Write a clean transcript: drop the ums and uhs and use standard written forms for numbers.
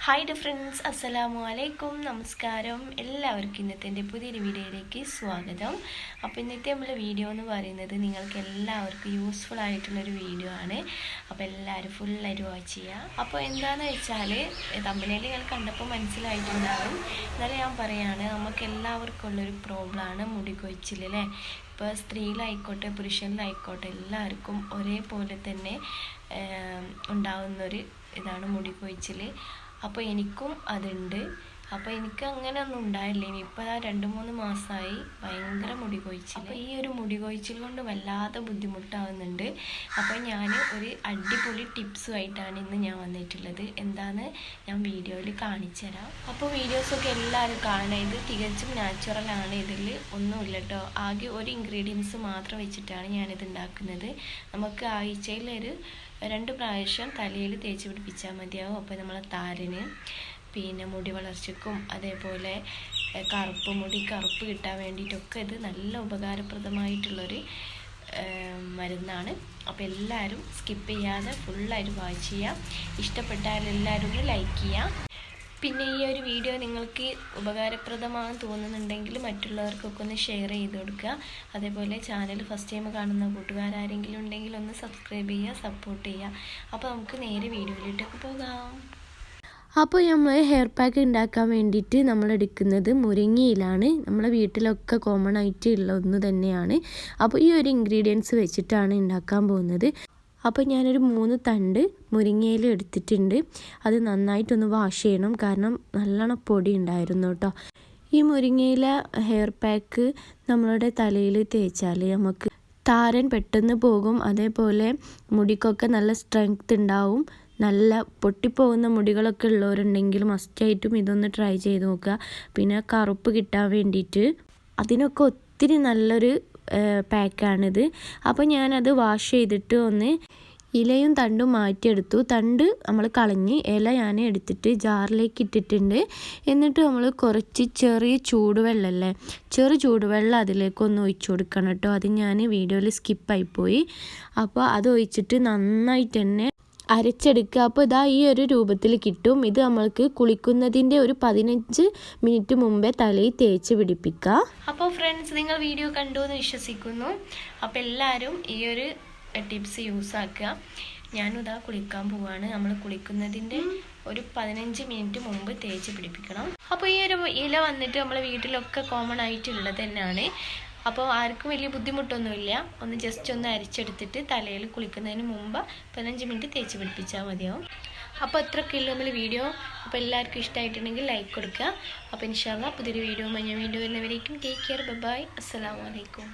Hi friends, അസ്സലാമു അലൈക്കും. നമസ്കാരം. എല്ലാവർക്കും ഇന്നത്തെ പുതിയൊരു വീഡിയോയിലേക്ക് സ്വാഗതം. അപ്പോൾ ഇന്നത്തെ നമ്മളെ വീഡിയോ എന്ന് പറയുന്നത് നിങ്ങൾക്ക് എല്ലാവർക്കും യൂസ്ഫുൾ ആയിട്ടുള്ളൊരു വീഡിയോ ആണ്. അപ്പോൾ എല്ലാവരും ഫുള്ളായിട്ട് വാച്ച് ചെയ്യുക. അപ്പോൾ എന്താണെന്ന് വെച്ചാൽ തമ്പനയിൽ നിങ്ങൾ കണ്ടപ്പോൾ മനസ്സിലായിട്ടുണ്ടാകും. എന്നാലും ഞാൻ പറയുകയാണ്, നമുക്ക് എല്ലാവർക്കും ഉള്ളൊരു പ്രോബ്ലമാണ് മുടി കൊഴിച്ചിൽ അല്ലേ. ഇപ്പോൾ സ്ത്രീയിലായിക്കോട്ടെ പുരുഷനിലായിക്കോട്ടെ എല്ലാവർക്കും ഒരേപോലെ തന്നെ ഉണ്ടാകുന്നൊരു ഇതാണ് മുടി കൊഴിച്ചിൽ. അപ്പോൾ എനിക്കും അതുണ്ട്. അപ്പോൾ എനിക്ക് അങ്ങനെ ഒന്നും ഉണ്ടായില്ല. ഇപ്പോൾ 2-3 മാസമായി ഭയങ്കര മുടി കൊഴിച്ചിൽ. അപ്പോൾ ഈ ഒരു മുടി കൊഴിച്ചിൽ കൊണ്ട് വല്ലാതെ ബുദ്ധിമുട്ടാവുന്നുണ്ട്. അപ്പോൾ ഞാൻ ഒരു അടിപൊളി ടിപ്സുമായിട്ടാണ് ഇന്ന് ഞാൻ വന്നിട്ടുള്ളത്. എന്താണെന്ന് ഞാൻ വീഡിയോയിൽ കാണിച്ചു തരാം. അപ്പോൾ വീഡിയോസൊക്കെ എല്ലാവരും കാണുക. ഇത് തികച്ചും നാച്ചുറലാണ്. ഇതിൽ ഒന്നുമില്ല കേട്ടോ. ആകെ ഒരു ഇൻഗ്രീഡിയൻസ് മാത്രം വെച്ചിട്ടാണ് ഞാനിത് ഉണ്ടാക്കുന്നത്. നമുക്ക് ആഴ്ചയിൽ 2 പ്രാവശ്യം തലയിൽ തേച്ച് പിടിപ്പിച്ചാൽ മതിയാവും. അപ്പോൾ നമ്മളെ താരന് പിന്നെ മുടി വളർച്ചയ്ക്കും അതേപോലെ കറുപ്പ് കിട്ടാൻ വേണ്ടിയിട്ടൊക്കെ ഇത് നല്ല ഉപകാരപ്രദമായിട്ടുള്ളൊരു മരുന്നാണ്. അപ്പോൾ എല്ലാവരും സ്കിപ്പ് ചെയ്യാതെ ഫുള്ളായിട്ട് വാച്ച് ചെയ്യാം. ഇഷ്ടപ്പെട്ടാൽ എല്ലാവരും ഒന്ന് ലൈക്ക് ചെയ്യാം. പിന്നെ ഈ ഒരു വീഡിയോ നിങ്ങൾക്ക് ഉപകാരപ്രദമാണെന്ന് തോന്നുന്നുണ്ടെങ്കിൽ മറ്റുള്ളവർക്കൊക്കെ ഒന്ന് ഷെയർ ചെയ്ത് കൊടുക്കുക. അതേപോലെ ചാനൽ ഫസ്റ്റ് ടൈം കാണുന്ന കൂട്ടുകാരെങ്കിലും ഉണ്ടെങ്കിൽ ഒന്ന് സബ്സ്ക്രൈബ് ചെയ്യുക, സപ്പോർട്ട് ചെയ്യുക. അപ്പോൾ നമുക്ക് നേരെ വീഡിയോയിലോട്ടൊക്കെ പോകാം. അപ്പോൾ നമ്മൾ ഹെയർ പാക്ക് ഉണ്ടാക്കാൻ വേണ്ടിയിട്ട് നമ്മൾ എടുക്കുന്നത് മുരിങ്ങയിലാണ്. നമ്മളെ വീട്ടിലൊക്കെ കോമൺ ആയിട്ട് ഉള്ള ഒന്ന് തന്നെയാണ്. അപ്പോൾ ഈ ഒരു ഇൻഗ്രീഡിയൻസ് വെച്ചിട്ടാണ് ഉണ്ടാക്കാൻ പോകുന്നത്. അപ്പോൾ ഞാനൊരു 3 തണ്ട് മുരിങ്ങയില എടുത്തിട്ടുണ്ട്. അത് നന്നായിട്ടൊന്ന് വാഷ് ചെയ്യണം, കാരണം നല്ലോണം പൊടി ഉണ്ടായിരുന്നു കേട്ടോ. ഈ മുരിങ്ങയില ഹെയർ പാക്ക് നമ്മളുടെ തലയിൽ തേച്ചാൽ നമുക്ക് താരൻ പെട്ടെന്ന് പോകും. അതേപോലെ മുടിക്കൊക്കെ നല്ല സ്ട്രെങ്ത് ഉണ്ടാവും. നല്ല പൊട്ടിപ്പോകുന്ന മുടികളൊക്കെ ഉള്ളവരുണ്ടെങ്കിൽ മസ്റ്റായിട്ടും ഇതൊന്ന് ട്രൈ ചെയ്ത് നോക്കുക. പിന്നെ കറുപ്പ് കിട്ടാൻ വേണ്ടിയിട്ട് അതിനൊക്കെ ഒത്തിരി നല്ലൊരു പാക്കാണിത്. അപ്പോൾ ഞാനത് വാഷ് ചെയ്തിട്ട് ഒന്ന് ഇലയും തണ്ടും മാറ്റിയെടുത്തു. തണ്ട് നമ്മൾ കളഞ്ഞ് ഇല ഞാൻ എടുത്തിട്ട് ജാറിലേക്ക് ഇട്ടിട്ടുണ്ട്. എന്നിട്ട് നമ്മൾ കുറച്ച് ചെറിയ ചൂടുവെള്ളമല്ലേ, ചൂടുവെള്ളം അതിലേക്കൊന്ന് ഒഴിച്ചു കൊടുക്കണം കേട്ടോ. അത് ഞാൻ വീഡിയോയിൽ സ്കിപ്പായിപ്പോയി. അപ്പോൾ അത് ഒഴിച്ചിട്ട് നന്നായിട്ട് തന്നെ അരച്ചെടുക്കുക. അപ്പോൾ ഇതാ ഈ ഒരു രൂപത്തിൽ കിട്ടും. ഇത് നമ്മൾക്ക് കുളിക്കുന്നതിൻ്റെ ഒരു 15 മിനിറ്റ് മുമ്പേ തലയിൽ തേച്ച് പിടിപ്പിക്കുക. അപ്പോൾ ഫ്രണ്ട്സ്, നിങ്ങൾ വീഡിയോ കണ്ടു എന്ന് വിശ്വസിക്കുന്നു. അപ്പോൾ എല്ലാവരും ഈ ഒരു ടിപ്സ് യൂസ് ആക്കുക. ഞാനും ഇതാ കുളിക്കാൻ പോവാണ്. നമ്മൾ കുളിക്കുന്നതിൻ്റെ ഒരു 15 മിനിറ്റ് മുമ്പ് തേച്ച് പിടിപ്പിക്കണം. അപ്പോൾ ഈ ഒരു ഇല വന്നിട്ട് നമ്മളെ വീട്ടിലൊക്കെ കോമൺ ആയിട്ടുള്ളത് തന്നെയാണ്. അപ്പോൾ ആർക്കും വലിയ ബുദ്ധിമുട്ടൊന്നുമില്ല. ഒന്ന് ജസ്റ്റ് ഒന്ന് അരിച്ചെടുത്തിട്ട് തലയിൽ കുളിക്കുന്നതിന് മുമ്പ് 15 മിനിറ്റ് തേച്ച് പിടിപ്പിച്ചാൽ മതിയാവും. അപ്പോൾ അത്രയ്ക്കുള്ള നമ്മൾ വീഡിയോ. അപ്പോൾ എല്ലാവർക്കും ഇഷ്ടമായിട്ടുണ്ടെങ്കിൽ ലൈക്ക് കൊടുക്കുക. അപ്പോൾ ഇൻഷാ അല്ലാഹ് പുതിയൊരു വീഡിയോ ഞാൻ വീണ്ടും വരുന്നവരേക്കും ടേക്ക് കെയർ. ബൈ. അസ്സലാമു അലൈക്കും.